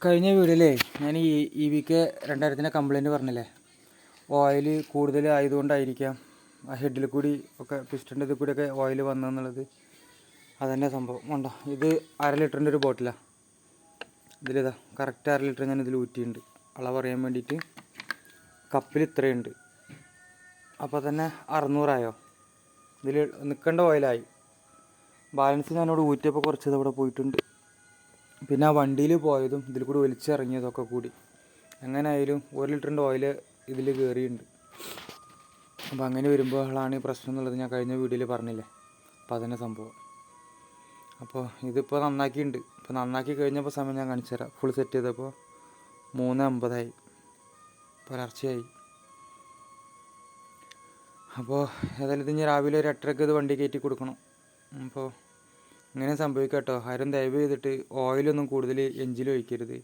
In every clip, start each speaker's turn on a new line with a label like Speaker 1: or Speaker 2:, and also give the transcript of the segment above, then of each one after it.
Speaker 1: കഴിഞ്ഞ വീഡിയോയിലേ ഞാൻ ഈ വിക്ക് 2000 കംപ്ലയിൻറ്റ് പറഞ്ഞില്ലേ, ഓയിൽ കൂടുതൽ ആയതുകൊണ്ടായിരിക്കാം ആ ഹെഡിൽ കൂടി ഒക്കെ പിസ്റ്റൻ്റെ ഇതിൽ കൂടിയൊക്കെ ഓയിൽ വന്നതെന്നുള്ളത്. അതന്നെ സംഭവം. ഉണ്ടോ, ഇത് 1/2 ലിറ്ററിൻ്റെ ഒരു ബോട്ടിലാണ്. ഇതിലിതാ കറക്റ്റ് 1/2 ലിറ്റർ ഞാൻ ഇതിൽ ഊറ്റിയിട്ടുണ്ട്. അളവ് അറിയാൻ വേണ്ടിയിട്ട് കപ്പിൽ ഇത്രയുണ്ട്. അപ്പോൾ തന്നെ 600 ഇതിൽ നിൽക്കേണ്ട ഓയിലായി. ബാലൻസ് ഞാനിവിടെ ഊറ്റിയപ്പോൾ കുറച്ച് ഇതവിടെ പോയിട്ടുണ്ട്. പിന്നെ ആ വണ്ടിയിൽ പോയതും ഇതിൽ കൂടി വലിച്ചിറങ്ങിയതൊക്കെ കൂടി എങ്ങനെയായാലും 1 ലിറ്ററിൻ്റെ ഓയിൽ ഇതിൽ കയറിയിട്ടുണ്ട്. അപ്പോൾ അങ്ങനെ വരുമ്പോഴാണ് ഈ പ്രശ്നം എന്നുള്ളത് ഞാൻ കഴിഞ്ഞ വീഡിയോയിൽ പറഞ്ഞില്ലേ. അപ്പോൾ അതന്നെ സംഭവം. അപ്പോൾ ഇതിപ്പോൾ നന്നാക്കിയിട്ടുണ്ട്. ഇപ്പോൾ നന്നാക്കി കഴിഞ്ഞപ്പോൾ സമയം ഞാൻ കാണിച്ചു തരാം. ഫുൾ സെറ്റ് ചെയ്തപ്പോൾ 3:50 പുലർച്ചയായി. അപ്പോൾ ഏതായാലും ഇത് രാവിലെ ഒരു 8:30 ഇത് വണ്ടി കയറ്റി കൊടുക്കണം. അപ്പോൾ ഇങ്ങനെ സംഭവിക്കാം കേട്ടോ. ആരും ദയവ് ചെയ്തിട്ട് ഓയിലൊന്നും കൂടുതൽ എഞ്ചിനിൽ ഒഴിക്കരുത്.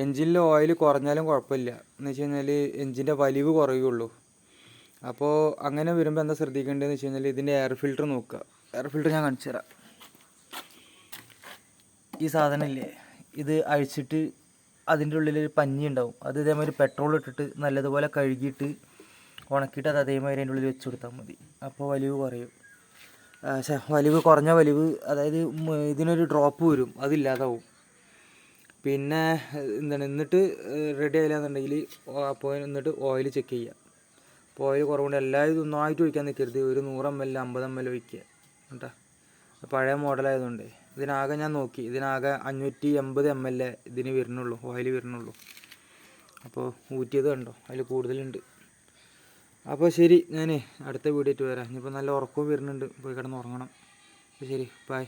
Speaker 1: എഞ്ചിനിൽ ഓയിൽ കുറഞ്ഞാലും കുഴപ്പമില്ല. എന്ന് വെച്ച് കഴിഞ്ഞാൽ എഞ്ചിൻ്റെ വലിവ് കുറയുള്ളൂ. അപ്പോൾ അങ്ങനെ വരുമ്പോൾ എന്താ ശ്രദ്ധിക്കേണ്ടതെന്ന് വെച്ച് കഴിഞ്ഞാൽ ഇതിൻ്റെ എയർ ഫിൽറ്റർ നോക്കുക. എയർ ഫിൽറ്റർ ഞാൻ കാണിച്ചു തരാം. ഈ സാധനം ഇല്ലേ, ഇത് അഴിച്ചിട്ട് അതിൻ്റെ ഉള്ളിലൊരു പഞ്ഞി ഉണ്ടാവും. അത് ഇതേമാതിരി പെട്രോൾ ഇട്ടിട്ട് നല്ലതുപോലെ കഴുകിയിട്ട് ഉണക്കിയിട്ട് അത് അതേമാതിരി അതിൻ്റെ ഉള്ളിൽ വെച്ച് കൊടുത്താൽ മതി. അപ്പോൾ വലിവ് കുറയും. വലിവ് കുറഞ്ഞ വലിവ്, അതായത് ഇതിനൊരു ഡ്രോപ്പ് വരും, അതില്ലാതാവും. പിന്നെ എന്താണ്, എന്നിട്ട് റെഡി ആയില്ലാന്നുണ്ടെങ്കിൽ അപ്പോൾ എന്നിട്ട് ഓയിൽ ചെക്ക് ചെയ്യുക. അപ്പോൾ ഓയിൽ കുറവുണ്ട് എല്ലാവരും ഇതൊന്നായിട്ട് ഒഴിക്കാൻ നിൽക്കരുത്. ഒരു 100 ml 50 ml ഒഴിക്കുക കേട്ടോ. പഴയ മോഡലായതുകൊണ്ട് ഇതിനാകെ ഞാൻ നോക്കി, ഇതിനാകെ 580 ml ഇതിന് വരുന്നുള്ളൂ, ഓയിൽ വരുന്നുള്ളൂ. അപ്പോൾ ഊറ്റിയത് കണ്ടോ, അതിൽ കൂടുതലുണ്ട്. അപ്പോൾ ശരി, ഞാൻ അടുത്ത വീഡിയോ ആയിട്ട് വരാം. ഇനിയിപ്പോൾ നല്ല ഉറക്കവും വരുന്നുണ്ട്, പോയി കിടന്ന് ഉറങ്ങണം. അപ്പോൾ ശരി, ബൈ.